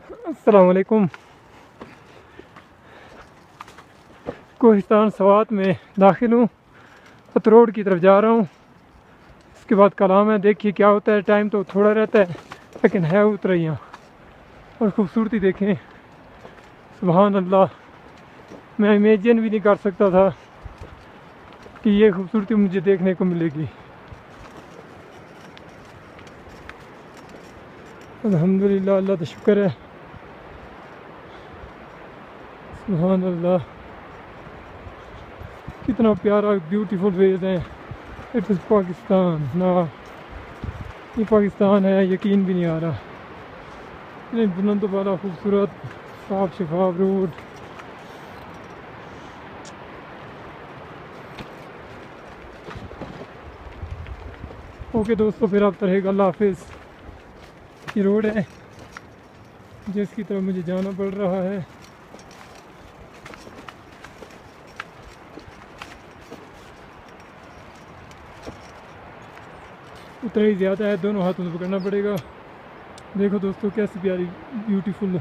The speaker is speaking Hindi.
अस्सलाम वालेकुम। कोहिस्तान सवात में दाखिल हूँ, पतरोड की तरफ जा रहा हूँ। इसके बाद कलाम है, देखिए क्या होता है। टाइम तो थोड़ा रहता है लेकिन है उतर यहाँ। और खूबसूरती देखें, सुभान अल्लाह। मैं इमेजिन भी नहीं कर सकता था कि ये खूबसूरती मुझे देखने को मिलेगी। अल्हम्दुलिल्लाह, अल्लाह का शुक्र है। सुभान अल्लाह, कितना प्यारा ब्यूटीफुल वेज है। इट इज़ पाकिस्तान ना, ये पाकिस्तान है, यकीन भी नहीं आ रहा। इतने बुलंद वाला खूबसूरत साफ शफाफ रोड। ओके दोस्तों, फिर आप रहेगा, अल्लाह हाफिज़। ये रोड है जिसकी तरफ मुझे जाना पड़ रहा है। उतना ही ज़्यादा है, दोनों हाथों से पकड़ना पड़ेगा। देखो दोस्तों, कैसी प्यारी ब्यूटीफुल